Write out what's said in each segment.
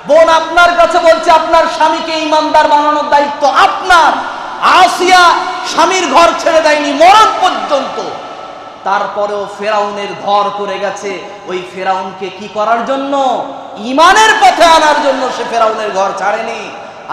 বোন আপনার কাছে বলছে আপনার স্বামীকে ইমানদার বানানোর দায়িত্ব আপনার। আসিয়া স্বামীর ঘর ছেড়ে দেয়নি মরণ পর্যন্ত, তারপরেও ফেরাউনের ঘর করে গেছে। ওই ফেরাউনকে কি করার জন্য? ঈমানের পথে আনার জন্য সে ফেরাউনের ঘর ছাড়েনি।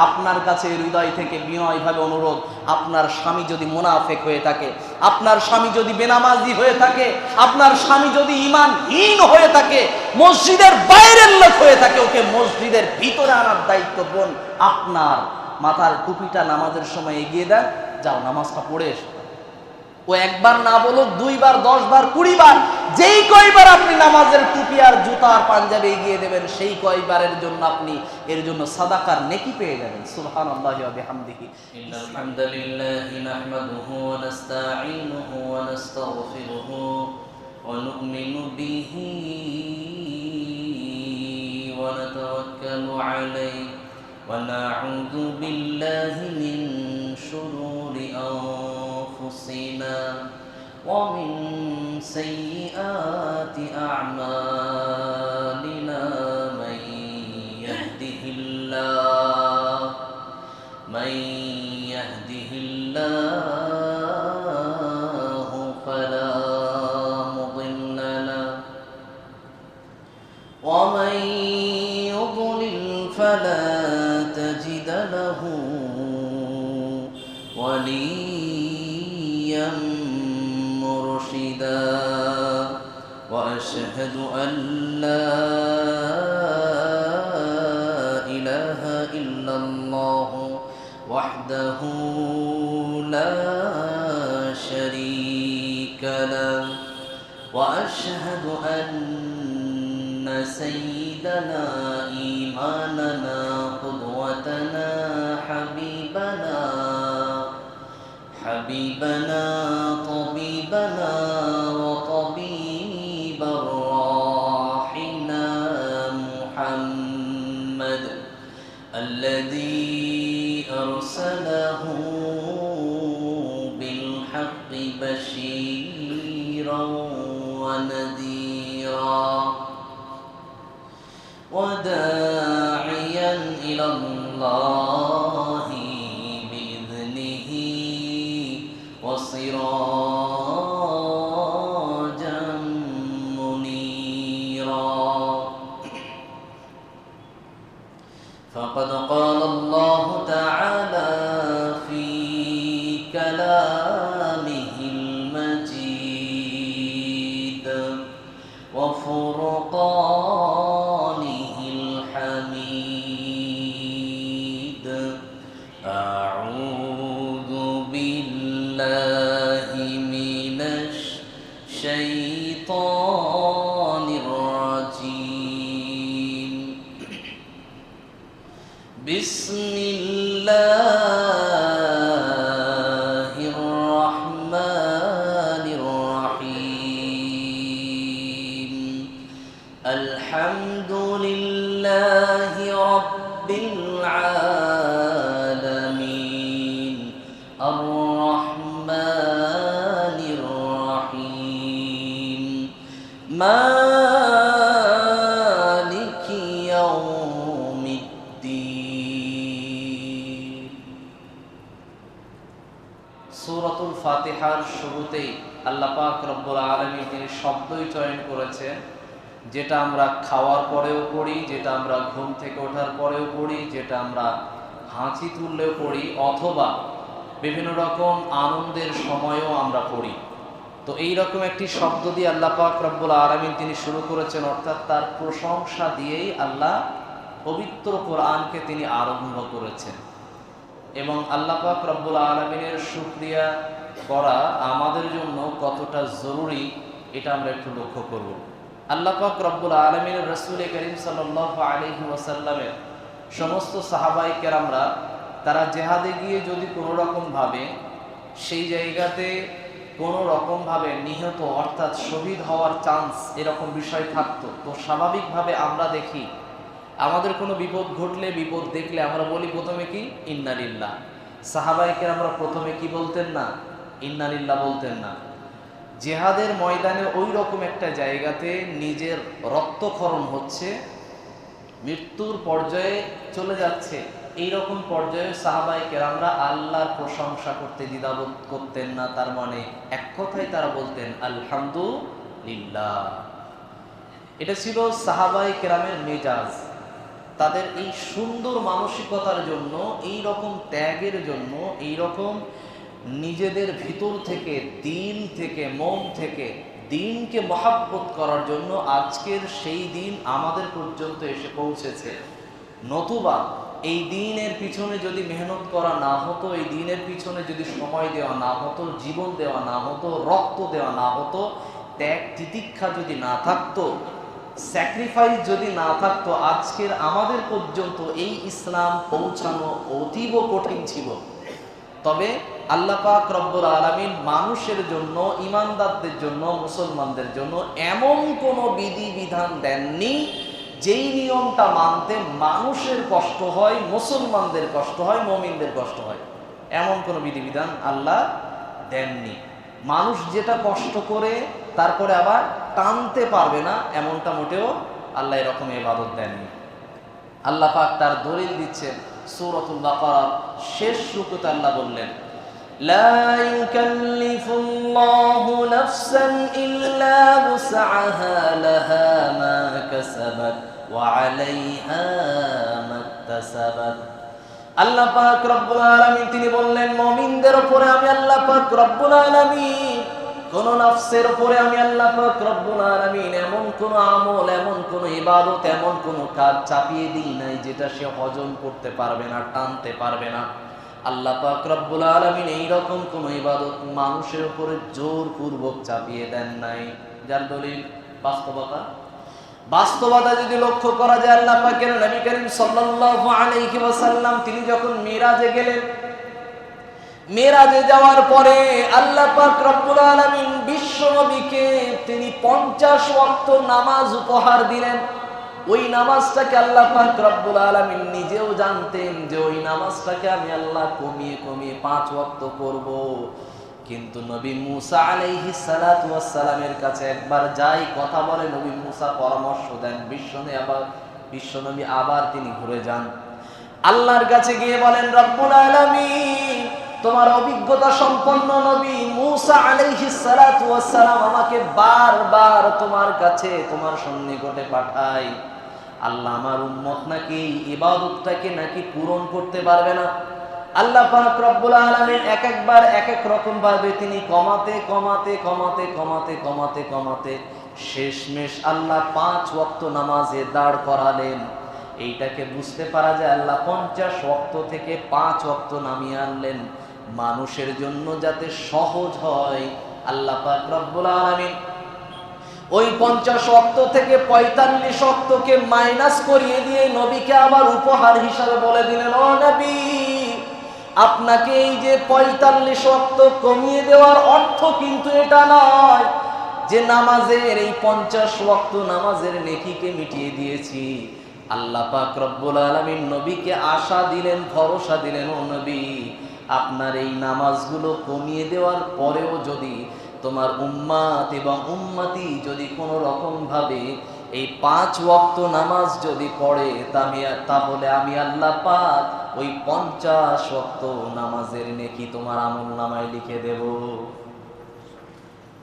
আপনার কাছে হৃদয় থেকে বিনয়ভাবে অনুরোধ, আপনার স্বামী যদি মুনাফিক হয়ে থাকে, আপনার স্বামী যদি বেনামাজি হয়ে থাকে, আপনার স্বামী যদি ঈমানহীন হয়ে থাকে, মসজিদের বাইরের লোক হয়ে থাকে, ওকে মসজিদের ভিতরে আনার দায়িত্ব বোন আপনার। মাথার টুপিটা নামাজের সময় এগিয়ে দেন, যাও নামাজটা পড়ে এসো। ও একবার না বলুক, 2 বার, 10 বার, 20 বার, যেই কয়বার আপনি নামাজের টুপি আর জুতা আর পাঞ্জাবি এগিয়ে দেবেন, সেই কয়বারের জন্য আপনি এর জন্য সাদাকার নেকি পেয়ে যাবেন। সুবহানাল্লাহি ওয়া বিহামদিহি। ইন্নাল হামদালিল্লাহি নাহমাদুহু ওয়া নাস্তাঈনুহু ওয়া নাস্তাগফিরুহু ওয়া নু'মিনু বিহি ওয়া নাতাওয়াক্কালু আলাইহি ওয়া না'উযু বিল্লাহি মিন শুরুরি أنفسنا ومن سيئات أعمالنا من يهده الله فلا مضل له ومن يضلل فلا تجد له وليا مرشدا وأشهد أن لا إله إلا الله وحده لا شريك له وأشهد أن سيدنا إيماننا قدوتنا حبيبنا طبيبنا وطبيب الراحنا محمد الذي أرسله بالحق بشيرا ونذيرا وداعيا إلى الله بإذنه وسراجا منيرا فقد قال الله تعالى في كلامه المجيد وفرقانه الحميد أعوذ بالله من الشيطان الرجيم بسم الله الرحمن الرحيم الحمد لله رب العالمين الرحمن الرحيم مالك يوم الدين সূরাতুল ফাতিহার শুরুতেই আল্লাহ পাক রব্বুল আলামিন তিনি শব্দই চয়ন করেছেন, যেটা আমরা খাওয়ার পরেও পড়ি, যেটা আমরা ঘুম থেকে ওঠার পরেও পড়ি, যেটা আমরা হাঁচি তুললেও পড়ি, অথবা বিভিন্ন রকম আনন্দের সময়ও আমরা পড়ি। তো এই রকম একটি শব্দ দিয়ে আল্লাহ পাক রব্বুল আলামিন তিনি শুরু করেছেন, অর্থাৎ তার প্রশংসা দিয়েই আল্লাহ পবিত্র কোরআনকে তিনি আরম্ভ করেছেন। এবং আল্লাহ পাক রব্বুল আলামিনের শুকরিয়া করা আমাদের জন্য কতটা জরুরি এটা আমরা একটু লক্ষ্য করব। আল্লাহ পাক রব্বুল আলামিনের রাসূল করিম সাল্লাল্লাহু আলাইহি ওয়াসাল্লামের সমস্ত সাহাবায়ে কেরামরা তারা জিহাদে গিয়ে যদি কোনো রকম ভাবে সেই জায়গাতে কোনো রকম ভাবে নিহত অর্থাৎ শহীদ হওয়ার চান্স এরকম বিষয় থাকতো, তো স্বাভাবিকভাবে আমরা দেখি আমাদের কোনো বিপদ ঘটলে, বিপদ দেখলে আমরা বলি প্রথমে কি ইন্না লিল্লাহ। সাহাবায়ে কেরামরা প্রথমে কি বলতেন না? ইন্না লিল্লাহ বলতেন না। জিহাদের ময়দানে ওই রকম একটা জায়গাতে নিজের রক্তক্ষরণ হচ্ছে, মৃত্যুর পর্যায়ে চলে যাচ্ছে, এই রকম পর্যায়ে সাহাবায়ে কেরামরা আল্লাহর প্রশংসা করতে দ্বিধাবোধ করতেন না। তার মানে এক কথায় তারা বলতেন আলহামদুলিল্লাহ। এটা ছিল সাহাবায়ে কেরামের মেজাজ। তাদের এই সুন্দর মানসিকতার জন্য, এই রকম ত্যাগের জন্য, এই রকম নিজেদের ভিতর থেকে, দিল থেকে, মন থেকে দিনকে মহাব্বত করার জন্য আজকের সেই দিন আমাদের পর্যন্ত এসে পৌঁছেছে। নতুবা এই দিনের পিছনে যদি মেহনত করা না হতো, এই দিনের পিছনে যদি সময় দেওয়া না হতো, জীবন দেওয়া না হতো, রক্ত দেওয়া না হতো, ত্যাগ তিতিক্ষা যদি না থাকতো, স্যাক্রিফাইস যদি না থাকতো, আজকের আমাদের পর্যন্ত এই ইসলাম পৌঁছানো অতীব কঠিন ছিল। তবে আল্লাহ পাক রব্বুল আলামিন মানুষের জন্য, ঈমানদারদের জন্য, মুসলমানদের জন্য এমন কোনো বিধিবিধান দেননি যেই নিয়মটা মানতে মানুষের কষ্ট হয়, মুসলমানদের কষ্ট হয়, মুমিনদের কষ্ট হয়। এমন কোনো বিধিবিধান আল্লাহ দেননি। মানুষ যেটা কষ্ট করে তারপরে আবার টানতে পারবে না, এমনটা মোটেও আল্লাহ এরকম ইবাদত দেননি। আল্লাহ পাক তার দলিল দিচ্ছেন সূরাতুল বাকারার শেষ রুকুতে। আল্লাহ বললেন, লা ইউকাল্লিফুল্লাহু নাফসান ইল্লা উসআহা লাহা মা কাসাবাত ওয়া আলাইহা মাকতাসাবাত। আল্লাহ পাক রব্বুল আলামিন তিনি বললেন, মুমিনদের উপরে আমি আল্লাহ পাক রব্বুল আলামিন, কোন নফসের উপরে আমি আল্লাহ পাক রব্বুল আলামিন এমন কোন আমল, এমন কোন ইবাদত, এমন কোন কাজ চাপিয়ে দিই নাই যেটা সে হজম করতে পারবে না, টানতে পারবে না। আল্লাহ পাক রব্বুল আলামিন এইরকম কোন ইবাদত মানুষের উপরে জোরপূর্বক চাপিয়ে দেন নাই। যার দলিল বাস্তবতা। বাস্তবতা যদি লক্ষ্য করা যায়, আল্লাহ পাকের নবী করিম সাল্লাল্লাহু আলাইহি ওয়াসাল্লাম তিনি যখন মিরাজে গেলেন, মিরাজে যাওয়ার পরে আল্লাহ পাক রব্বুল আলামিন বিশ্ব নবীকে তিনি 50 ওয়াক্ত নামাজ উপহার দিলেন। ওই নামাজটাকে আল্লাহ পাক রব্বুল আলামিন নিজেও জানতেন যে ওই নামাজটাকে আমি আল্লাহ কমিয়ে কমিয়ে 5 ওয়াক্ত করব। কিন্তু নবী মুসা আলাইহিস সালাতু ওয়াস সালামের কাছে একবার যাই কথা বলে, নবী মুসা পরামর্শ দেন, বিশ্বনবী আবার তিনি ঘুরে যান, আল্লাহর কাছে গিয়ে বলেন, রব্বুল আলামিন তোমার অভিজ্ঞতা সম্পন্ন নবী মুসা আলাইহিস সালাতু ওয়াস সালাম আমাকে বারবার তোমার কাছে, তোমার সন্নিকটে পাঠায়। আল্লাহ আমার উম্মত নাকি ইবাদতটাকে নাকি পূরণ করতে পারবে না। আল্লাহ পাক রব্বুল আলামিন একবার এক এক রকম ভাবে তিনি কমাতে কমাতে কমাতে কমাতে কমাতে কমাতে শেষমেশ আল্লাহ 5 ওয়াক্ত নামাজে দাঁড় করালেন। এইটাকে বুঝতে পারা যায় আল্লাহ 50 ওয়াক্ত থেকে 5 ওয়াক্ত নামিয়ে আনলেন মানুষের জন্য যাতে সহজ হয়। আল্লাহ পাক রব্বুল আলামিন ওই 50 ওয়াক্ত থেকে 45 ওয়াক্তকে মাইনাস করিয়ে দিয়ে নবীকে আবার উপহার হিসাবে বলে দিলেন, ও নবী আপনাকে এই যে 45 ওয়াক্ত কমিয়ে দেওয়ার অর্থ কিন্তু এটা নয় যে নামাজের এই 50 ওয়াক্ত নামাজের নেকিকে মিটিয়ে দিয়েছি। আল্লাহ পাক রব্বুল আলামিন নবীকে আশা দিলেন, ভরসা দিলেন, ও নবী আপনার এই নামাজগুলো কমিয়ে দেওয়ার পরেও যদি তোমার উম্মাত এবং উম্মতি যদি কোনো রকম ভাবে এই 5 ওয়াক্ত নামাজ যদি পড়ে, তাহলে আমি আল্লাহ পাক ওই 50 ওয়াক্ত নামাজের নেকি তোমার আমলনামায় লিখে দেব।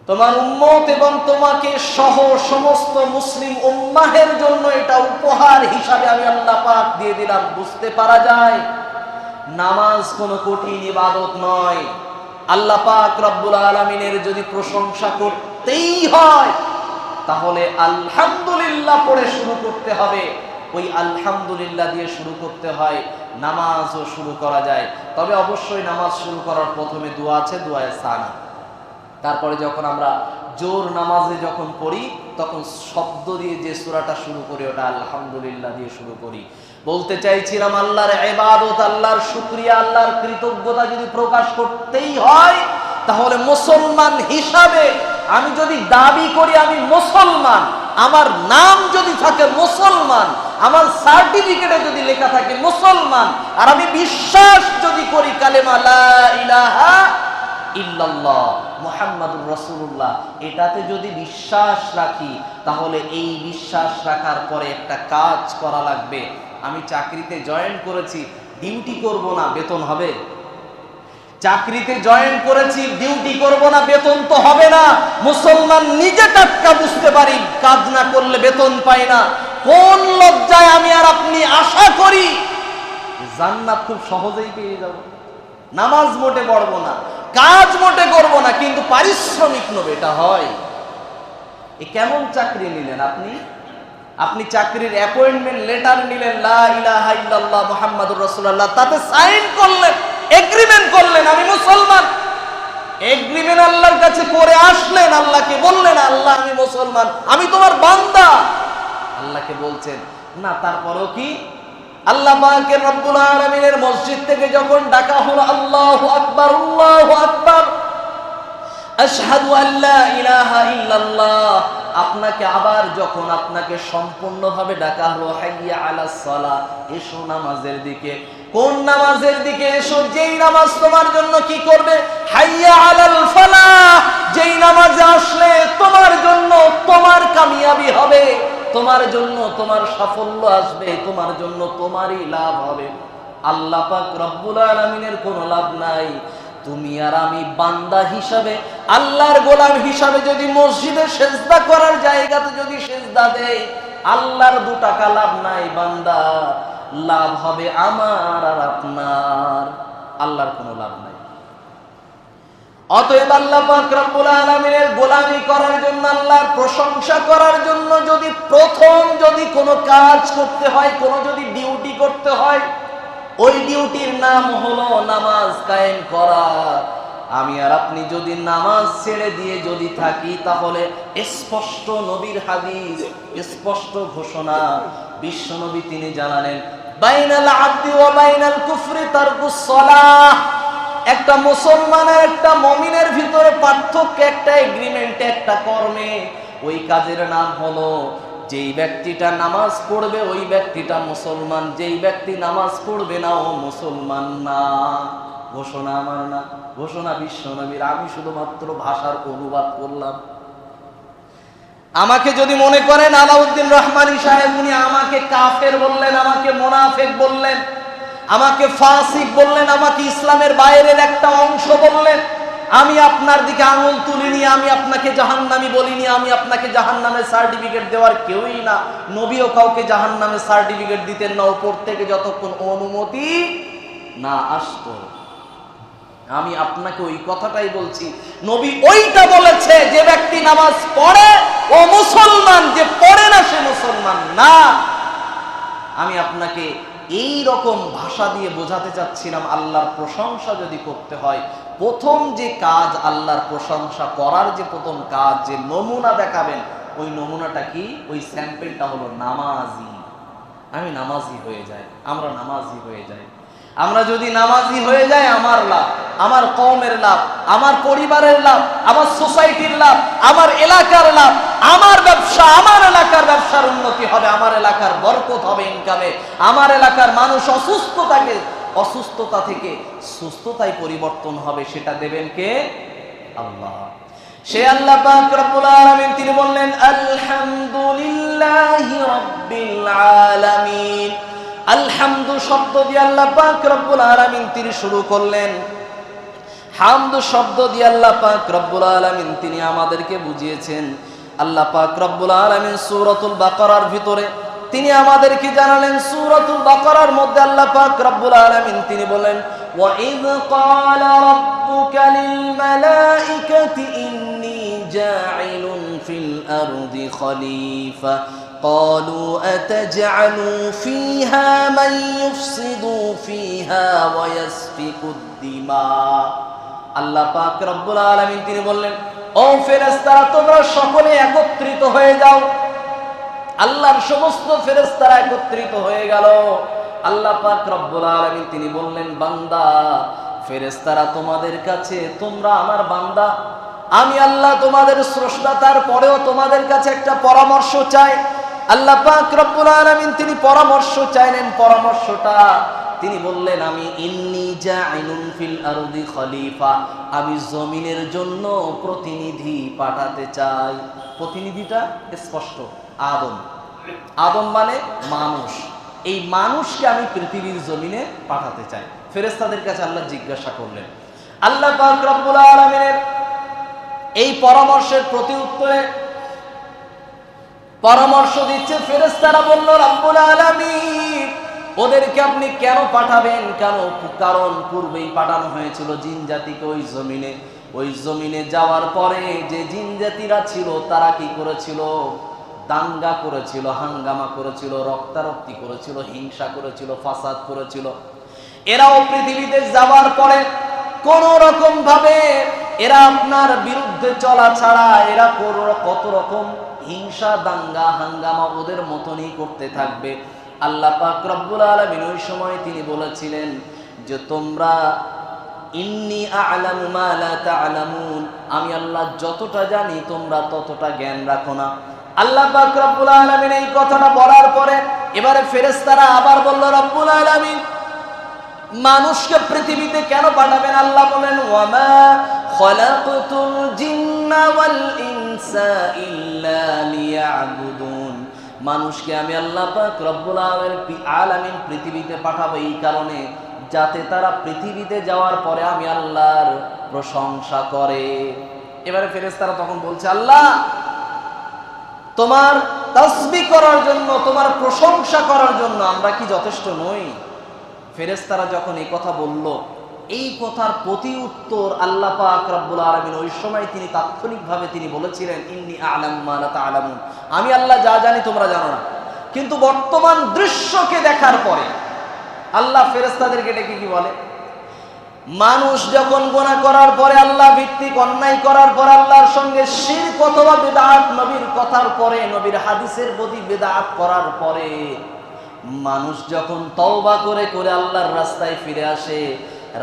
তোমার উম্মত এবং তোমাকে সহ সমস্ত মুসলিম উম্মাহের জন্য এটা উপহার হিসাবে আমি আল্লাহ পাক দিয়ে দিলাম। বুঝতে পারা যায় নামাজ কোনো কঠিন ইবাদত নয়। আল্লাহ পাক রব্বুল আলামিনের যদি প্রশংসা করতেই হয় তাহলে আলহামদুলিল্লাহ পড়ে শুরু করতে হবে। ওই আলহামদুলিল্লাহ দিয়ে শুরু করতে হয়, নামাজও শুরু করা যায়। তবে অবশ্যই নামাজ শুরু করার প্রথমে দোয়া আছে, দোয়ায়ে সানা। তারপরে যখন আমরা জোর নামাজে যখন পড়ি তখন শব্দ দিয়ে যে সূরাটা শুরু করি ওটা আলহামদুলিল্লাহ দিয়ে শুরু করি। বলতে চাইছিলাম আল্লাহর ইবাদত, আল্লাহর শুকরিয়া, আল্লাহর কৃতজ্ঞতা যদি প্রকাশ করতেই হয় তাহলে মুসলমান হিসাবে আমি যদি দাবি করি আমি মুসলমান, আমার নাম যদি থাকে মুসলমান, আমার সার্টিফিকেটে যদি লেখা থাকে মুসলমান, আর আমি বিশ্বাস যদি করি কালেমা লা ইলাহা ইল্লাল্লাহ মুহাম্মাদুর রাসূলুল্লাহ, এটাতে যদি বিশ্বাস রাখি তাহলে এই বিশ্বাস রাখার পরে একটা কাজ করা লাগবে। আমি চাকরিতে জয়েন করেছি, ডিউটি করব না, বেতন হবে? চাকরিতে জয়েন করেছি, ডিউটি করব না, বেতন তো হবে না। মুসলমান নিজে টাটকা বুঝতে পারি, কাজ না করলে বেতন পাই না। কোন লজ্জায় আমি আর আপনি আশা করি জান্নাত খুব সহজেই পেয়ে যাব, নামাজ মোটে পড়বো না, কাজ মোটে করব না, কিন্তু পারিশ্রমিক নেব, এটা হয়? এ কেমন চাকরি নিলেন আপনি? আপনি চাকরির অ্যাপয়েন্টমেন্ট লেটার নিলেন, লা ইলাহা ইল্লাল্লাহ মুহাম্মাদুর রাসূলুল্লাহ, তাতে সাইন করলেন, এগ্রিমেন্ট করলেন আমি মুসলমান। এগ্রিমেন্ট আল্লাহর কাছে করে আসলেন, আল্লাহকে বললেন, আল্লাহ আমি মুসলমান, আমি তোমার বান্দা। আল্লাহকে বলছেন না, তারপরেও কি আল্লাহ পাকের রব্বুল আলামিনের মসজিদ থেকে যখন ডাকা হলো আল্লাহু আকবার, আল্লাহু আকবার, আশহাদু আল্লা ইলাহা ইল্লাল্লাহ, আপনাকে আবার যখন আপনাকে সম্পূর্ণভাবে ডাকা হলো হাইয়া আলাস সালাহ, এসো নামাজের দিকে। কোন নামাজের দিকে এসো? যেই নামাজ তোমার জন্য কি করবে? হাইয়া আলাল ফালাহ, যেই নামাজে আসলে তোমার জন্য তোমার কামিয়াবি হবে, তোমার জন্য তোমার সাফল্য আসবে, তোমার জন্য তোমারই লাভ হবে। আল্লাহ পাক রব্বুল আলামিনের কোনো লাভ নাই। তুমি আর আমি বান্দা হিসাবে, আল্লাহর গোলাম হিসাবে যদি মসজিদে সেজদা করার জায়গাতে যদি সেজদা দেই, আল্লাহর 2 টাকা লাভ নাই, বান্দা লাভ হবে আমার আর আপনার, আল্লাহর কোনো লাভ নাই। অতএব আল্লাহ পাক রব্বুল আলামিনের গোলামি করার জন্য, আল্লাহর প্রশংসা করার জন্য যদি প্রথম যদি কোনো কাজ করতে হয়, কোনো যদি ডিউটি করতে হয়, ওই ডিউটির নাম হলো নামাজ কায়েম করা। আমি আর আপনি যদি নামাজ ছেড়ে দিয়ে যদি থাকি, তাহলে স্পষ্ট নবীর হাদিস, স্পষ্ট ঘোষণা, বিশ্ব নবী তিনি জানালেন, বাইনাল আবদি ওয়া বাইনাল কুফরি তারকুস সালাহ। একটা মুসলমানের একটা মুমিনের ভিতরে পার্থক্য একটা এগ্রিমেন্টে, একটা কর্মে। ওই কাজের নাম হলো, যেই ব্যক্তিটা নামাজ পড়বে ওই ব্যক্তিটা মুসলমান, যেই ব্যক্তি নামাজ পড়বে না ও মুসলমান না। ঘোষণা আমার না, ঘোষণা বিশ্ব নবীর। আমি শুধুমাত্র ভাষার অনুবাদ করলাম। আমাকে যদি মনে করেন আলাউদ্দিন রহমানী সাহেব উনি আমাকে কাফের বললেন, আমাকে মুনাফিক বললেন, আমাকে ফাসিক বললেন, আমাকে ইসলামের বাইরের একটা অংশ বললেন, আমি আপনার দিকে আঙুল তুলিনি, আমি আপনাকে জাহান্নামী বলিনি, আমি আপনাকে জাহান্নামের সার্টিফিকেট দেওয়ার কেউই না। নবীও কাউকে জাহান্নামের সার্টিফিকেট দিতেন না উপর থেকে যতক্ষণ অনুমতি না আসতো। আমি আপনাকে ওই কথাটাই বলছি, নবী ওইটা বলেছে, যে ব্যক্তি নামাজ পড়ে ও মুসলমান, যে পড়ে না সে মুসলমান না। আমি আপনাকে এই রকম ভাষা দিয়ে বোঝাতে চাচ্ছিলাম, আল্লাহর প্রশংসা যদি করতে হয়, প্রথম যে কাজ আল্লাহর প্রশংসা করার যে প্রথম কাজ, যে নমুনা দেখাবেন, ওই নমুনাটা কি? ওই স্যাম্পলটা হলো নামাজি। আমি নামাজি হয়ে যাই, আমরা নামাজি হয়ে যাই। আমরা যদি নামাজি হয়ে যাই, আমার লাভ, আমার কওমের লাভ, আমার পরিবারের লাভ, আমার সোসাইটির লাভ, আমার এলাকার লাভ, আমার ব্যবসা, আমার এলাকার ব্যবসার উন্নতি হবে, আমার এলাকার বরকত হবে ইনকামে, আমার এলাকার মানুষ অসুস্থতা থেকে সুস্থতায় পরিবর্তন হবে। সেটা দেবেন কে? আল্লাহ। সে আল্লাহ পাক রব্বুল আলামিন তিনি বললেন, আলহামদুলিল্লাহি রাব্বিল আলামিন। আলহামদু শব্দ দিয়ে আল্লাহ পাক রব্বুল আলামিন তিনি শুরু করলেন। হামদু শব্দ দিয়ে আল্লাহ পাক রব্বুল আলামিন তিনি আমাদেরকে বুঝিয়েছেন। আল্লাহ পাক রব্বুল আলামিন সূরাতুল বাকারার ভিতরে তিনি আমাদেরকে জানালেন, সূরাতুল বাকারার মধ্যে আল্লাহ পাক রব্বুল আলামিন তিনি বলেন, ওয়া ইয ক্বালা রাব্বুকা লিল মালাইকাতি ইন্নী জাঈলুন ফিল আরদি খলিফা قالوا أتجعل فيها من يفسد فيها ويسفك الدماء। আল্লাহ পাক রব্বুল আলামিন তিনি বললেন, ও ফেরেশতারা তোমরা সকলে একত্রিত হয়ে যাও। আল্লাহর সমস্ত ফেরেশতারা একত্রিত হয়ে গেল। আল্লাহ পাক রব্বুল আলামিন তিনি বললেন, বান্দা ফেরেশতারা তোমাদের কাছে, তোমরা আমার বান্দা, আমি আল্লাহ তোমাদের স্রষ্টা, তারপরেও তোমাদের কাছে একটা পরামর্শ চাই। আল্লাহ পাক রব্বুল আলামিন তিনি পরামর্শ চাইলেন। পরামর্শটা তিনি বললেন, আমি ইন্নী জাইলুন ফিল আরদি খলিফা, আমি জমিনের জন্য প্রতিনিধি পাঠাতে চাই। প্রতিনিধিটা স্পষ্ট, আদম। আদম মানে মানুষ। এই মানুষকে আমি পৃথিবীর জমিনে পাঠাতে চাই। ফেরেশতাদের কাছে আল্লাহ জিজ্ঞাসা করলেন। আল্লাহ পাক রব্বুল আলামিনের এই পরামর্শের প্রতি উত্তরে পরামর্শ দিচ্ছে ফেরেশতারা বলল, রব্বুল আলামিন ওদেরকে আপনি কেন পাঠাবেন? কারণ পূর্বেই পাঠানো হয়েছিল জিন জাতিকে ওই জমিনে। ওই জমিনে যাওয়ার পরে যে জিন জাতিরা ছিল তারা কি করেছিল? দাঙ্গা করেছিল, হাঙ্গামা করেছিল, রক্তারক্তি করেছিল, হিংসা করেছিল, ফাসাদ করেছিল। এরাও পৃথিবীতে যাওয়ার পরে কোন রকম ভাবে এরা আপনার বিরুদ্ধে চলা ছাড়া এরা কত রকম হিংসা, দাঙ্গা, হাঙ্গামা ওদের মতনই করতে থাকবে। আল্লাহ পাক রব্বুল আলামিন ওই সময় তিনি বলেছিলেন যে তোমরা ইন্নী আ'লামু মা লা তা'লামুন, আমি আল্লাহ যতটা জানি তোমরা ততটা জ্ঞান রাখো না। আল্লাহ পাক রব্বুল আলামিন এই কথাটা বলার পরে এবারে ফেরেশতারা আবার বলল, রব্বুল আলামিন মানুষকে পৃথিবীতে কেন পাঠাবেন? আল্লাহ বলেন, ওয়া মা খালাকতুল জিন্না ওয়াল ইনসা ইল্লা লিয়াবুদুন, মানুষকে আমি আল্লাহ পাক রব্বুল আলামিন পৃথিবীতে পাঠাবো এই কারণে যাতে তারা পৃথিবীতে যাওয়ার পরে আমি আল্লাহর প্রশংসা করে। এবারে ফেরেশতারা তখন বলছে, আল্লাহ তোমার তাসবিহ করার জন্য, তোমার প্রশংসা করার জন্য আমরা কি যথেষ্ট নই? ফেরেশতারা যখন এই কথা বলল, এই কথার প্রতি উত্তর আল্লাহ পাক রব্বুল আলামিন ওই সময় তিনি তাৎক্ষণিকভাবে তিনি বলেছিলেন, ইন্নী আ'লামু মা লা তা'লামুন, আমি আল্লাহ যা জানি তোমরা জানো না। কিন্তু বর্তমান দৃশ্যকে দেখার পরে আল্লাহ ফেরেশতাদেরকে ডেকে কি বলে? মানুষ যখন গুনাহ করার পরে, আল্লাহ ভিত্তিক অন্যায় করার পর, আল্লাহর সঙ্গে শিরক অথবা বিদআত, নবীর কথার পরে, নবীর হাদিসের প্রতি বিদআত করার পরে মানুষ যখন তওবা করে করে আল্লাহর রাস্তায় ফিরে আসে,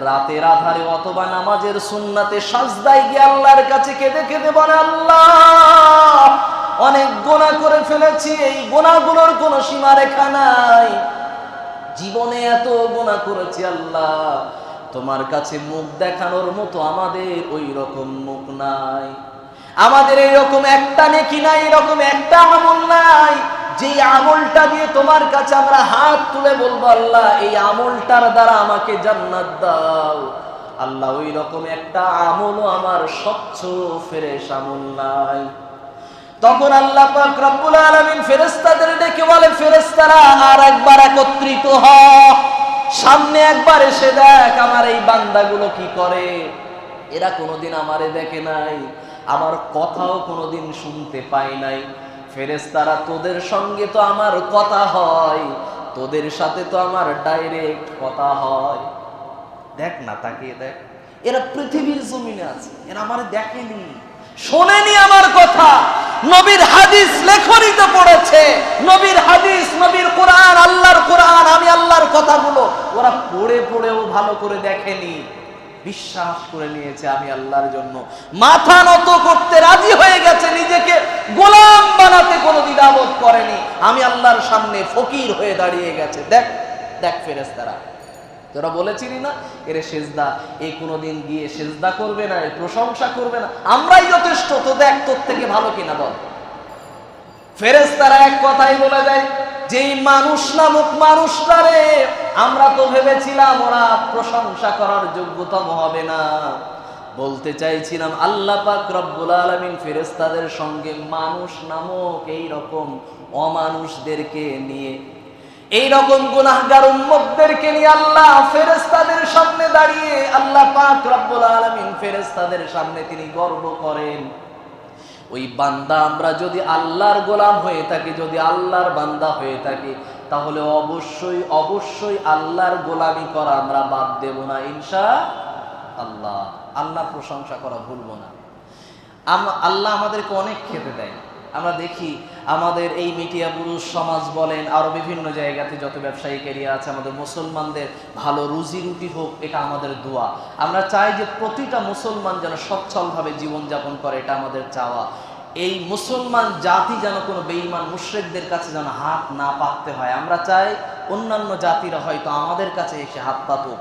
রাতের আধারে অথবা নামাজের সুন্নাতে সাজদায় গিয়ে আল্লাহর কাছে কেঁদে কেঁদে বলে, আল্লাহ অনেক গুনাহ করে ফেলেছি, এই গুনাহগুলোর কোনো সীমারেখা নাই, জীবনে এত গুনাহ করেছি আল্লাহ, তোমার কাছে মুখ দেখানোর মতো আমাদের ওই রকম মুখ নাই, আমাদের এইরকম একটা নেকি নাই, এরকম একটা আমল নাই যে আমলটা দিয়ে তোমার কাছে আমরা হাত তুলে বলবো, আল্লাহ এই আমলটার দ্বারা আমাকে জান্নাত দাও। আল্লাহ ওই রকম একটা আমলও আমার স্বচ্ছ ফ্রেশ আমল নাই। তখন আল্লাহ পাক রব্বুল আলামিন ফেরেশতাদের ডেকে বলে, ফেরেশতারা আর একবার একত্রিত হ, সামনে একবার এসে দেখ আমার এই বান্দাগুলো কি করে। এরা কোনোদিন আমারে দেখে নাই, আমার কথাও কোনোদিন শুনতে পায় নাই। ফেরেশতারা তোদের সঙ্গে তো আমার কথা হয়, তোদের সাথে তো আমার ডাইরেক্ট কথা হয়। দেখ না, তাকিয়ে দেখ, এরা পৃথিবীর জমিনে আছে, এরা আমারে দেখেনি, শোনেনি আমার কথা, নবীর হাদিস লেখনীতে পড়েছে, নবীর হাদিস, নবীর কোরআন, আল্লাহর কোরআন, আমি আল্লাহর কথাগুলো ওরা পড়ে পড়েও ভালো করে দেখেনি, বিশ্বাস করে নিয়েছে আমি আল্লাহর জন্য, মাথা নত করতে রাজি হয়ে গেছে, নিজেকে গোলাম বানাতে কোনো দ্বিধাবোধ করেনি, আমি আল্লাহর সামনে ফকির হয়ে দাঁড়িয়ে গেছে। দেখ দেখ ফেরেশতারা, তোরা বলেছিলি না এরে সেজদা, এই কোনোদিন গিয়ে সেজদা করবে না, প্রশংসা করবে না, আমরাই যথেষ্ট, তো দেখ তোর থেকে ভালো কিনা বল। ফেরেশতারা এক কথাই বলে দেয়, যেই মানুষ নামক মানুষটারে আমরা তো ভেবেছিলাম ওরা প্রশংসা করার যোগ্যতম হবে না, বলতে চাইছিলাম আল্লাহ পাক রব্বুল আলামিন ফেরেশতাদের সঙ্গে মানুষ নামক এই রকম অমানুষদেরকে নিয়ে, এই রকম গুনাহগার উম্মতদেরকে নিয়ে আল্লাহ ফেরেশতাদের সামনে দাঁড়িয়ে, আল্লাহ পাক রব্বুল আলামিন ফেরেশতাদের সামনে তিনি গর্ব করেন, ওই বান্দা আমরা যদি আল্লাহর গোলাম হয়ে থাকি, যদি আল্লাহর বান্দা হয়ে থাকি, তাহলে অবশ্যই অবশ্যই আল্লাহর গোলামি করা আমরা বাদ দেব না ইনশাআল্লাহ। আল্লাহর প্রশংসা করা ভুলবো না। আল্লাহ আমাদেরকে অনেক খেতে দেয়, আমরা দেখি আমাদের এই মিডিয়া পুরুষ সমাজ বলেন, আরো বিভিন্ন জায়গাতে যত ব্যবসায়িক এরিয়া আছে, আমাদের মুসলমানদের ভালো রুজি রুটি হোক, এটা আমাদের দোয়া। আমরা চাই যে প্রতিটা মুসলমান যেন সচ্ছলভাবে জীবনযাপন করে, এটা আমাদের চাওয়া। এই মুসলমান জাতি যেন কোনো বেঈমান মুশরিকদের কাছে যেন হাত না পাততে হয়। আমরা চাই অন্যান্য জাতিরা হয়তো আমাদের কাছে এসে হাত পাতুক।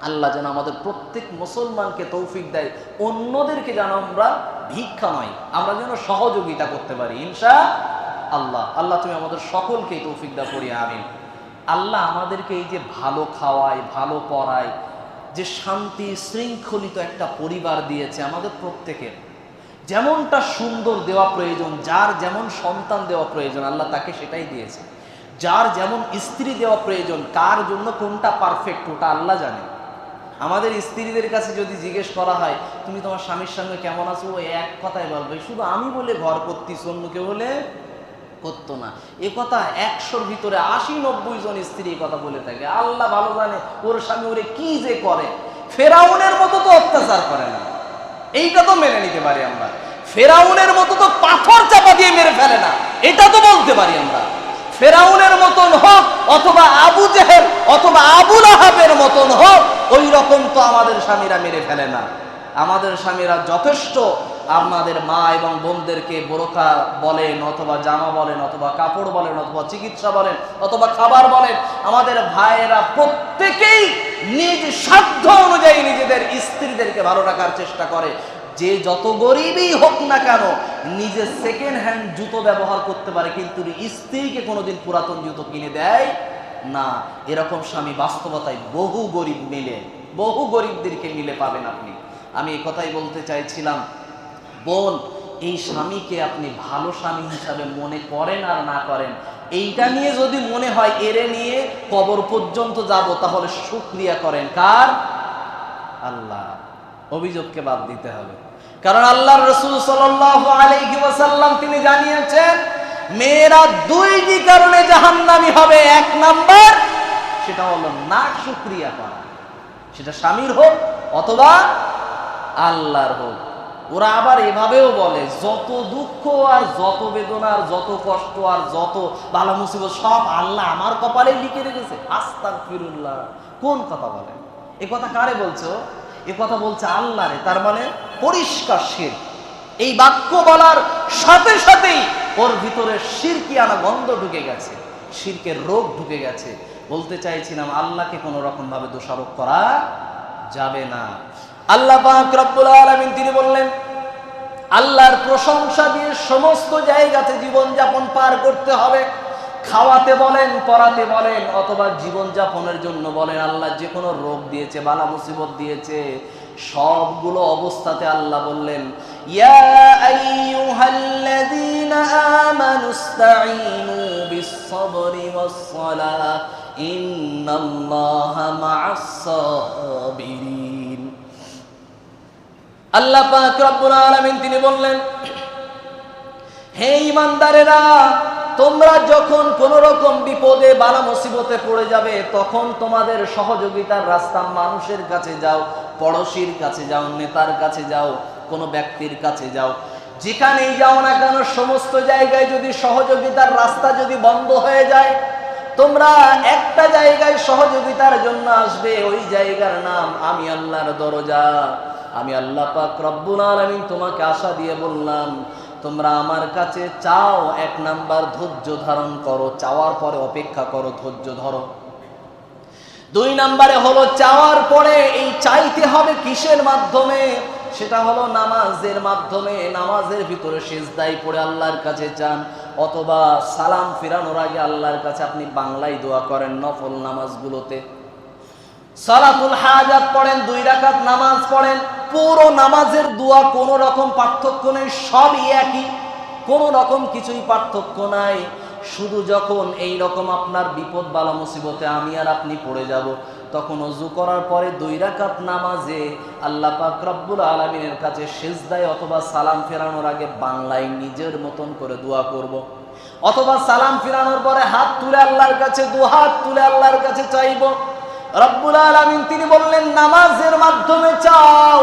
আল্লাহ যেন আমাদের প্রত্যেক মুসলমানকে তৌফিক দেয়, অন্যদেরকে যেন আমরা ভিক্ষা নয়, আমরা যেন সহযোগিতা করতে পারি ইনশাআল্লাহ। আল্লাহ তুমি আমাদের সকলকেই তৌফিক দাও করি, আমিন। আল্লাহ আমাদেরকে এই যে ভালো খাওয়ায়, ভালো পড়ায়, যে শান্তি শৃঙ্খলিত একটা পরিবার দিয়েছে আমাদের প্রত্যেকের, যেমনটা সুন্দর দেওয়া প্রয়োজন, যার যেমন সন্তান দেওয়া প্রয়োজন আল্লাহ তাকে সেটাই দিয়েছে। যার যেমন স্ত্রী দেওয়া প্রয়োজন, কার জন্য কোনটা পারফেক্ট ওটা আল্লাহ জানে। আমাদের স্ত্রীদের কাছে যদি জিজ্ঞেস করা হয় তুমি তোমার স্বামীর সঙ্গে কেমন আছো, ও এক কথাই বলবে শুধু আমি বলে ঘর করতিস, অন্য কেউ বলে করতো না। এ কথা 100-র ভিতরে 80-90 জন স্ত্রী এই কথা বলে থাকে। আল্লাহ ভালো জানে ওর স্বামী ওরে কি যে করে। ফেরাউনের মতো তো অত্যাচার করে না, এইটা তো মেনে নিতে পারি আমরা। ফেরাউনের মতো তো পাথর চাপা দিয়ে মেরে ফেলে না, এটা তো বলতে পারি আমরা। ফেরাউনের মতন হোক অথবা আবু জেহেল অথবা আবু লাহাবের মতন হোক, ওই রকম তো আমাদের স্বামীরা মেরে ফেলে না। আমাদের স্বামীরা যথেষ্ট আমাদের মা এবং বোনদেরকে বোরকা বলেন অথবা জামা বলেন অথবা কাপড় বলেন অথবা চিকিৎসা বলেন অথবা খাবার বলেন, আমাদের ভাইয়েরা প্রত্যেকেই নিজ সাধ্য অনুযায়ী নিজেদের স্ত্রীদেরকে ভালো রাখার চেষ্টা করে। যে যত গরিবই হোক না কেন নিজে সেকেন্ড হ্যান্ড জুতো ব্যবহার করতে পারে, কিন্তু স্ত্রীকে কোনোদিন পুরাতন জুতো কিনে দেয় না। এরকম স্বামী বাস্তবতায় বহু গরিব মিলে, বহু গরিবদেরকে মিলে পাবেন আপনি। আমি এই কথাই বলতে চাইছিলাম, বোন এই স্বামীকে আপনি ভালো স্বামী হিসাবে মনে করেন আর না করেন, এইটা নিয়ে যদি মনে হয় এরে নিয়ে কবর পর্যন্ত যাব, তাহলে শুকরিয়া করেন কার? আল্লাহ। অভিযোগকে বাদ দিতে হবে, কারণ আল্লাহর রাসূল সাল্লাল্লাহু আলাইহি ওয়াসাল্লাম তিনি জানিয়েছেন মেয়েরা দুইটি কারণে জাহান্নামী হবে। এক নাম্বার সেটা হলো না শুকরিয়া করা, সেটা স্বামীর হোক অথবা আল্লাহর হোক। ওরা আবার এভাবেও বলে যত দুঃখ আর যত বেদনা আর যত কষ্ট আর যত বালা মুসিবত সব আল্লাহ আমার কপালে লিখে রেখেছে। আস্তাগফিরুল্লাহ, কোন কথা বলে? এ কথা কারে বলছো? এ কথা বলছে আল্লাহরে। তার মানে পরিষ্কার শিরক। এই বাক্য বলার সাথে সাথেই ওর ভিতরে শিরকিয়ানা গন্ধ ঢুকে গেছে, শিরকের রোগ ঢুকে গেছে। বলতে চাইছিলাম আল্লাহকে কোনো রকম ভাবে দোষারোপ করা যাবে না। আল্লাহ পাক রব্বুল আলামিন তিনি বললেন আল্লাহর প্রশংসা দিয়ে সমস্ত জায়গাতে জীবন যাপন পার করতে হবে। খাওয়াতে বলেন, পড়াতে বলেন অথবা জীবন যাপনের জন্য বলেন, আল্লাহ যে কোনো রোগ দিয়েছে, বালা মুসিবত দিয়েছে, সবগুলো অবস্থাতে আল্লাহ বললেন ইয়া আইয়ুহাল্লাযীনা আমানুস্তাঈনু বিস-সাবরি ওয়াস-সালাহ ইন্নাল্লাহা মা'আস-সাবিরিন। আল্লাহ পাক রব্বুল আলামিন তিনি বললেন হে ঈমানদারেরা, তোমরা যখন কোন রকম বিপদে বালা মুসিবতে পড়ে যাবে তখন তোমাদের সহযোগিতার রাস্তা মানুষের কাছে যাও, পড়শির কাছে যাও, নেতার কাছে যাও, কোনো ব্যক্তির কাছে যাও, যেখানেই যাও না কেন সমস্ত জায়গায় যদি সহযোগিতার রাস্তা যদি বন্ধ হয়ে যায়, তোমরা একটা জায়গায় সহযোগিতার জন্য আসবে, ওই জায়গার নাম আমি আল্লাহর দরজা। আমি আল্লাহ পাক রব্বুল আলামিন তোমাকে আশা দিয়ে বললাম তোমরা আমার কাছে চাও, এক নাম্বার ধৈর্য ধারণ করো, চাওয়ার পরে অপেক্ষা করো, ধৈর্য ধরো। দুই নাম্বারে হলো চাওয়ার পরে এই চাইতে হবে কিসের মাধ্যমে? সেটা হলো নামাজের মাধ্যমে। নামাজের ভিতরে সিজদায় পড়ে আল্লাহর কাছে চান, অথবা সালাম ফিরানোর আগে আল্লাহর কাছে আপনি বাংলায় দোয়া করেন। নফল নামাজগুলোতে সালাতুল হাজাত পড়েন, 2 রাকাত নামাজ পড়েন, পুরো নামাজের দোয়া কোনো রকম পার্থক্য নেই, সবই একই, কোনো রকম কিছুই পার্থক্য নাই। শুধু যখন এই রকম আপনার বিপদ বালা মুসিবতে আমি আর আপনি পড়ে যাব, তখন ওযু করার পরে 2 রাকাত নামাজে আল্লাহ পাক রব্বুল আলামিনের কাছে সিজদায় অথবা সালাম ফেরানোর আগে বাংলায় নিজের মতন করে দোয়া করব, অথবা সালাম ফেরানোর পরে হাত তুলে আল্লাহর কাছে, 2 হাত তুলে আল্লাহর কাছে চাইব। রব্বুল আলামিন তিনি বললেন নামাজের মাধ্যমে চাও।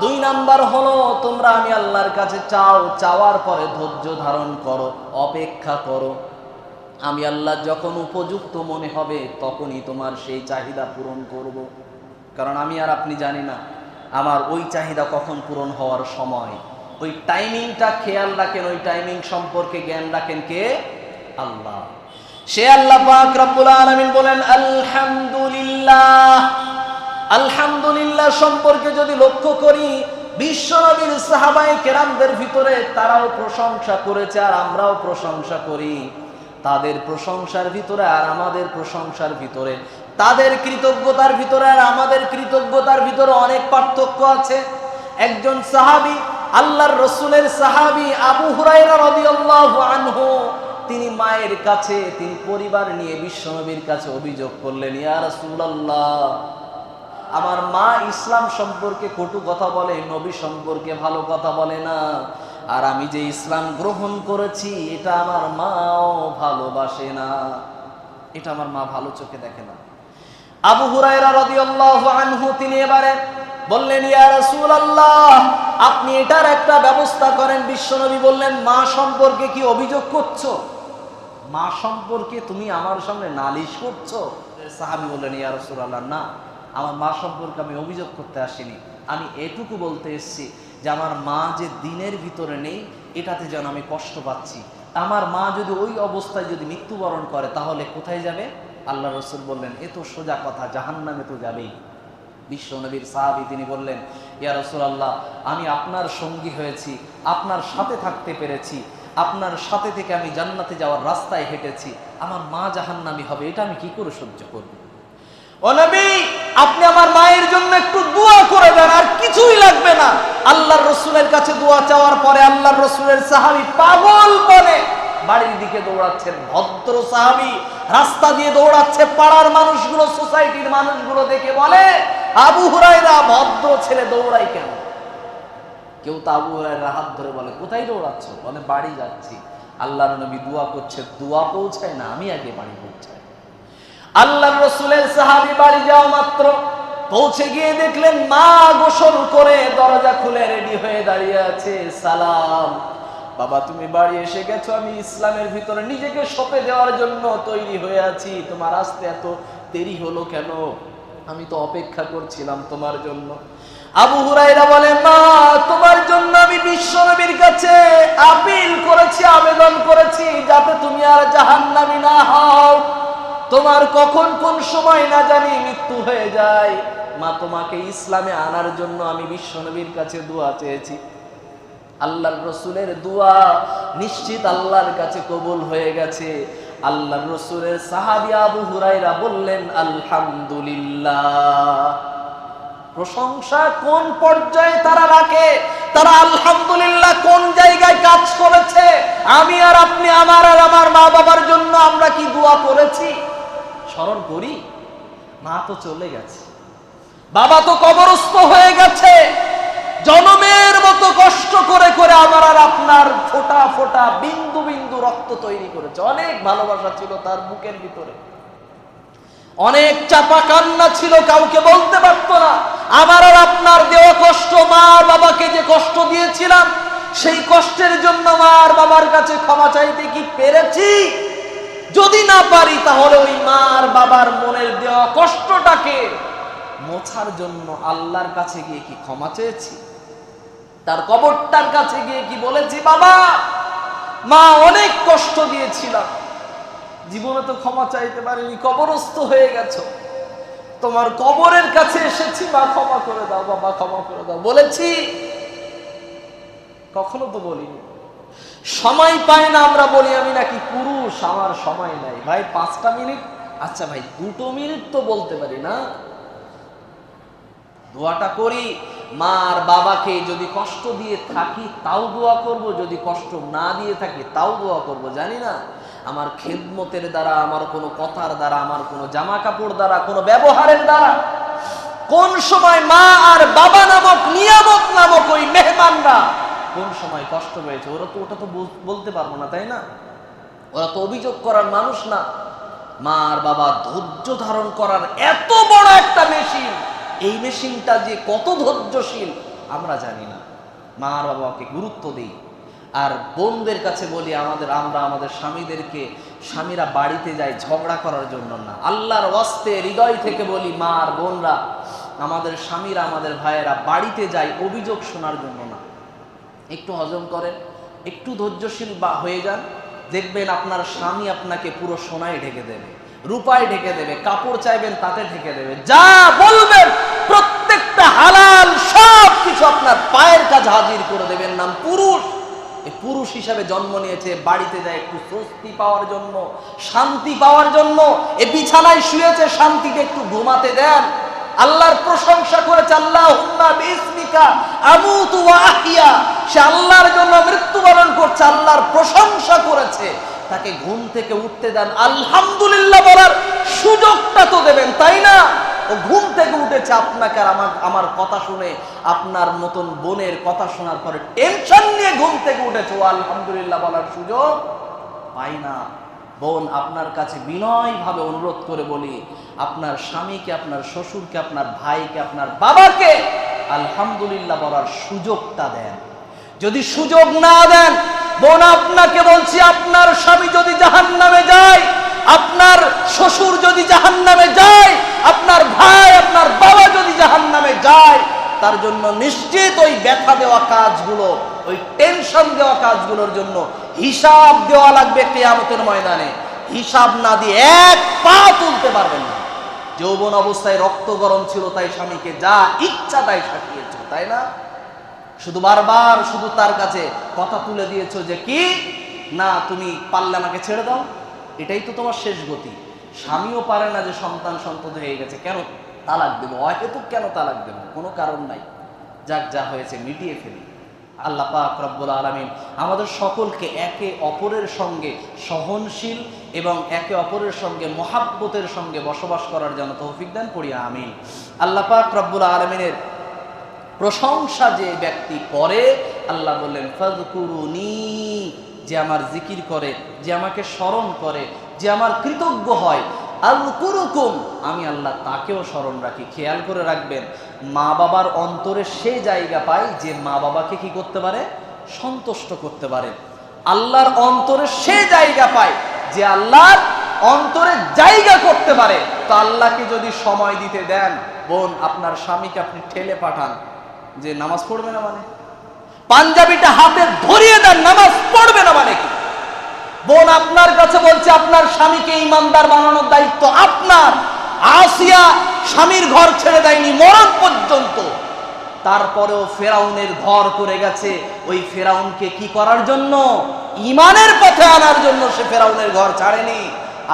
2 নাম্বার হলো তোমরা আমি আল্লাহর কাছে চাও, চাওয়ার পরে ধৈর্য ধারণ করো, অপেক্ষা করো। আমি আল্লাহ যখন উপযুক্ত মনে হবে তখনই তোমার সেই চাহিদা পূরণ করব, কারণ আমি আর আপনি জানি না আমার ওই চাহিদা কখন পূরণ হওয়ার সময়। ওই টাইমিংটা খেয়াল রাখেন, ওই টাইমিং সম্পর্কে জ্ঞান রাখেন কে? আল্লাহ। সে আল্লাহ পাক রব্বুল আলামিন বলেন আলহামদুলিল্লাহ। আলহামদুলিল্লাহ সম্পর্কে যদি লক্ষ্য করি, বিশ্বনবীর সাহাবায়ে কেরামদের ভিতরে তারাও প্রশংসা করেছে আর আমরাও প্রশংসা করি। তাদের প্রশংসার ভিতরে আর আমাদের প্রশংসার ভিতরে, তাদের কৃতজ্ঞতার ভিতরে আর আমাদের কৃতজ্ঞতার ভিতরে অনেক পার্থক্য আছে। একজন সাহাবী, আল্লাহর রাসূলের সাহাবী আবু হুরায়রা রাদিয়াল্লাহু আনহু, তিনি মায়ের কাছে, তিনি পরিবার নিয়ে বিশ্বনবীর কাছে অভিযোগ করলেন, ইয়া রাসূলুল্লাহ, আমার মা ইসলাম সম্পর্কে কটু কথা বলে, নবী সম্পর্কে ভালো কথা বলে না, আর আমি যে ইসলাম গ্রহণ করেছি এটা আমার মাও ভালোবাসে না, এটা আমার মা ভালো চোখে দেখে না। আবু হুরায়রা রাদিয়াল্লাহু আনহু তিনি এবারে বললেন, ইয়া রাসূলুল্লাহ, আপনি এটার একটা ব্যবস্থা করেন। বিশ্বনবী বললেন, মা সম্পর্কে কি অভিযোগ করছো? মা সম্পর্কে তুমি আমার সামনে নালিশ করছো? সাহাবী বললেন, ইয়া রাসূলুল্লাহ, না, আমার মা সম্পর্কে আমি অভিযোগ করতে আসিনি, আমি এটুকু বলতে এসেছি যে আমার মা যে দিনের ভিতরে নেই এটাতে যেন আমি কষ্ট পাচ্ছি। আমার মা যদি ওই অবস্থায় যদি মৃত্যুবরণ করে তাহলে কোথায় যাবে? আল্লাহ রাসূল বললেন, এ তো সোজা কথা, জাহান্নামে তো যাবেই। বিশ্বনবীর সাহাবী তিনি বললেন, ইয়া রাসূলুল্লাহ, আমি আপনার সঙ্গী হয়েছি, আপনার সাথে থাকতে পেরেছি, আপনার সাথে থেকে আমি জান্নাতে যাওয়ার রাস্তায় হেঁটেছি, আমার মা জাহান্নামী হবে, এটা আমি কি করে সহ্য করব? ও নবী, আপনি আমার মায়ের জন্য একটু দোয়া করে দেন, আর কিছুই লাগবে না। আল্লাহর রাসূলের কাছে দোয়া চাওয়ার পরে আল্লাহর রাসূলের সাহাবী পাগল বনে বাড়ির দিকে দৌড়াচ্ছেন। ভদ্র সাহাবী রাস্তা দিয়ে দৌড়াচ্ছে, পাড়ার মানুষগুলো, সোসাইটির মানুষগুলো দেখে বলে, আবু হুরায়রা ভদ্র ছেলে দৌড়াই কেন? কেউ তো আবু হুরায়রার হাত ধরে বলে, কোথায় দৌড়াচ্ছ? বলে, বাড়ি যাচ্ছি। আল্লাহর নবী দোয়া করছে, দোয়া পৌঁছায় না, আমি আগে বাড়ি পৌঁছাই। আল্লাহর রাসূলের সাহাবী বাড়ি যাওয়া মাত্র পৌঁছে গিয়ে দেখলেন মা গোসল করে দরজা খুলে রেডি হয়ে দাঁড়িয়ে আছে। সালাম বাবা, তুমি বাড়ি এসে গেছো, আমি ইসলামের ভিতরে নিজেকে সঁপে দেওয়ার জন্য তৈরি হয়ে আছি, তোমার আসতে এত দেরি হলো কেন? আমি তো অপেক্ষা করছিলাম তোমার জন্য। আবু হুরায়রা বলেন, মা, তোমার জন্য আমি বিশ্বনবীর কাছে আপিল করেছি, আবেদন করেছি, যাতে তুমি আর জাহান্নামী না হও। তোমার কখন কোন সময় না জানি মৃত্যু হয়ে যায়। মা, তোমাকে ইসলামে আনার জন্য আমি বিশ্বনবীর কাছে দোয়া চেয়েছি। আল্লাহর রাসূলের দোয়া নিশ্চিত আল্লাহর কাছে কবুল হয়ে গেছে। আল্লাহর রাসূলের সাহাবী আবু হুরায়রা বললেন, আলহামদুলিল্লাহ। প্রশংসা কোন পর্যায়ে তারা রাখে, তারা আলহামদুলিল্লাহ কোন জায়গায় কাজ করেছে। আমি আর আপনি, আমার আর আমার মা বাবার জন্য আমরা কি দোয়া করেছি? স্মরণ করি? মা তো চলে গেছে, বাবা তো কবরস্থ হয়ে গেছে, জনমের মতো কষ্ট করে করে আমার আর আপনার ফোঁটা ফোঁটা বিন্দু বিন্দু রক্ত তৈরি করেছে। অনেক ভালোবাসা ছিল তার বুকের ভিতরে, অনেক চাপা কান্না ছিল, কাউকে বলতে পারতো না। আমার আর আপনার দেওয়া কষ্ট, মা আর বাবাকে যে কষ্ট দিয়েছিলাম, সেই কষ্টের জন্য মা আর বাবার কাছে ক্ষমা চাইতে কি পেরেছি? যদি না পারি তাহলে ওই মা আর বাবার মনের দেওয়া কষ্টটাকে মোছার জন্য আল্লাহর কাছে গিয়ে কি ক্ষমা চেয়েছি? তার কবরটার কাছে গিয়ে কি বলেছি, বাবা, মা, অনেক কষ্ট দিয়েছিলাম, জীবনে তো ক্ষমা চাইতে পারিনি, কবরস্থ হয়ে গেছো, তোমার কবরের কাছে এসেছি, মা ক্ষমা করে দাও, বাবা ক্ষমা করে দাও, বলেছি? কখনো তো বলিনি। সময় পায় না আমরা বলি আমি নাকি পুরুষ, আমার সময় নাই। ভাই 5টা মিনিট, আচ্ছা ভাই 2 মিনিট তো বলতে পারি না? দোয়াটা করি, মা আর বাবাকে যদি কষ্ট দিয়ে থাকি তাও দোয়া করব, যদি কষ্ট না দিয়ে থাকি তাও দোয়া করব। জানি না আমার খেদমতের দ্বারা, আমার কোনো কথার দ্বারা, আমার কোনো জামা কাপড় দ্বারা, কোনো ব্যবহারের দ্বারা কোন সময় মা আর বাবা নামক নিয়ামত নামক ওই মেহমানরা কোন সময় কষ্ট পেয়েছে। ওটা তো বলতে পারবো না, তাই না? ওরা তো অভিযোগ করার মানুষ না। মা আর বাবা ধৈর্য ধারণ করার এত বড় একটা মেশিন, এই মেশিনটা যে কত ধৈর্যশীল আমরা জানি না। মা আর বাবাকে গুরুত্ব দিই। আর বোনদের কাছে বলি, আমরা আমাদের স্বামীদেরকে, স্বামীরা বাড়িতে যায় ঝগড়া করার জন্য না, আল্লাহর ওয়াস্তে হৃদয় থেকে বলি, মা আর বোনরা, আমাদের স্বামীরা, আমাদের ভাইয়েরা বাড়িতে যায় অভিযোগ শোনার জন্য না। একটু হজম করেন, একটু ধৈর্যশীল হয়ে যান, দেখবেন আপনার স্বামী আপনাকে পুরো সোনায় ঢেকে দেবে, রূপায় ঢেকে দেবে, কাপড় চাইবেন তাতে ঢেকে দেবে, যা বলবেন প্রত্যেকটা হালাল সব কিছু আপনার পায়ের কাছে হাজির করে দেবেন। নাম পুরুষ। এই পুরুষ হিসাবে জন্ম নিয়েছে, বাড়িতে যায় একটু স্বস্তি পাওয়ার জন্য, শান্তি পাওয়ার জন্য। এ বিছানায় শুয়েছে, শান্তিতে একটু ঘুমাতে দেন। আল্লাহর প্রশংসা করেছে, আল্লাহুম্মা বিসমিকা আমুতু ওয়া আহইয়া। সে আল্লাহর জন্য মৃত্যুবরণ করছে, আল্লাহর প্রশংসা করেছে। তাকে ঘুম থেকে উঠতে দেন, আলহামদুলিল্লাহ বলার সুযোগটা তো দেবেন, তাই না? ও ঘুম থেকে উঠেছে আপনাকে আর আমার কথা শুনে, আপনার মতন বোনের কথা শোনার পরে টেনশন নিয়ে ঘুম থেকে উঠেছে, ও আলহামদুলিল্লাহ বলার সুযোগ পাই না। বোন, আপনার কাছে বিনয়ভাবে অনুরোধ করে বলি, আপনার স্বামীকে, আপনার শ্বশুরকে, আপনার ভাইকে, আপনার বাবাকে আলহামদুলিল্লাহ বলার সুযোগটা দেন। যদি সুযোগ না দেন, বোন আপনাকে বলছি, আপনার স্বামী যদি জাহান্নামে যায়, আপনার শ্বশুর যদি জাহান্নামে যায়, আপনার ভাই, আপনার বাবা যদি জাহান্নামে যায়, তার জন্য নিশ্চিত ওই ব্যথা দেওয়া কাজগুলো, ওই টেনশন দেওয়া কাজগুলোর জন্য হিসাব দেওয়া লাগবে কিয়ামতের ময়দানে। হিসাব না দিয়ে এক পা তুলতে পারবেন না। যৌবন অবস্থায় রক্ত গরম ছিল, তাই স্বামীকে যা ইচ্ছা তাই শাসিয়েছ, তাই না? শুধু বারবার শুধু তার কাছে কথা তুলে দিয়েছো যে কি না, তুমি পারলে আমাকে ছেড়ে দাও, এটাই তো তোমার শেষ গতি। স্বামীও পারে না যে সন্তান সন্ততি হয়ে গেছে, কেন তালাক দেবো, অহেতুক কেন তালাক দেবো, কোনো কারণ নাই। যাক, যা হয়েছে মিটিয়ে ফেলি। আল্লাহ পাক রব্বুল আলামিন আমাদের সকলকে একে অপরের সঙ্গে সহনশীল এবং একে অপরের সঙ্গে মহাব্বতের সঙ্গে বসবাস করার জন্য তৌফিক দান করি, আমিন। আল্লাহ পাক রব্বুল আলামিনের প্রশংসা যে ব্যক্তি করে, আল্লাহ বললেন ফাযকুরুনি, যে আমার জিকির করে, যে আমাকে স্মরণ করে, যে আমার কৃতজ্ঞ হয়, আযকুরুকুম, আমি আল্লাহ তাকেও স্মরণ রাখি। খেয়াল করে রাখবেন, মা বাবার অন্তরে সে জায়গা পায় যে মা বাবাকে কি করতে পারে, সন্তুষ্ট করতে পারে। আল্লাহর অন্তরে সে জায়গা পায় যে আল্লাহর অন্তরে জায়গা করতে পারে। তো আল্লাহকে যদি সময় দিতে দেন, বোন, আপনার স্বামীকে আপনি ঠেলে পাঠান যে নামাজ পড়বে না মানে, পাঞ্জাবিটা হাতে ধরিয়ে দেন, নামাজ পড়বে না মানে কি? বোন, আপনার কাছে বলছে, আপনার স্বামীকে ইমানদার বানানোর দায়িত্ব আপনার। আসিয়া স্বামীর ঘর ছেড়ে দেয়নি মরণ পর্যন্ত, তারপরেও ফেরাউনের ঘর করে গেছে। ওই ফেরাউনকে কি করার জন্য? ইমানের পথে আনার জন্য সে ফেরাউনের ঘর ছাড়েনি।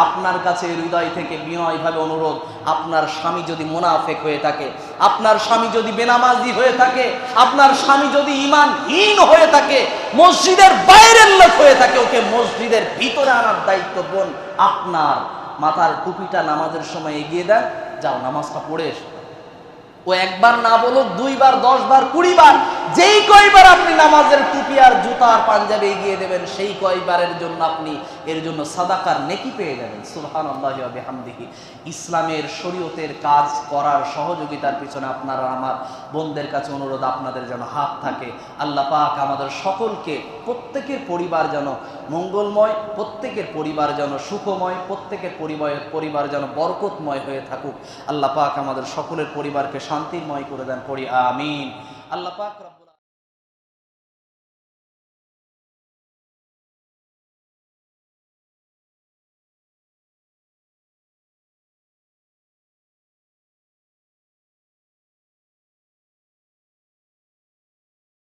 আপনার কাছে হৃদয় থেকে বিনয়ভাবে অনুরোধ, আপনার স্বামী যদি মুনাফেক হয়ে থাকে, আপনার স্বামী যদি বেনামাজি হয়ে থাকে, আপনার স্বামী যদি ঈমানহীন হয়ে থাকে, মসজিদের বাইরের লোক হয়ে থাকে, ওকে মসজিদের ভিতরে আনার দায়িত্ব বোন আপনার। মাথার টুপিটা নামাজের সময় এগিয়ে দেন, যাও নামাজটা পড়ে এসো। ও একবার না বলুক, 2 বার, 10 বার, 20 বার, যেই কয়বার আপনি নামাজের টুপি আর জুতা আর পাঞ্জাবি এগিয়ে দেবেন, সেই কয়বারের জন্য আপনি এর জন্য সাদাকার নেকি পেয়ে যাবেন। সুবহানাল্লাহি ওয়া বিহামদিহি। ইসলামের শরীয়তের কাজ করার সহযোগিতার পিছনে আপনার আমার বোনদের কাছে অনুরোধ, আপনাদের যেন হাত থাকে। আল্লাহ পাক আমাদের সকলকে, প্রত্যেকের পরিবার যেন মঙ্গলময়, প্রত্যেকের পরিবার যেন সুখময়, প্রত্যেকের পরিবার যেন বরকতময় হয়ে থাকুক। আল্লাহ পাক আমাদের সকলের পরিবারকে শান্তিময় করে দেন, পড়ি আমিন। আল্লাহ পাক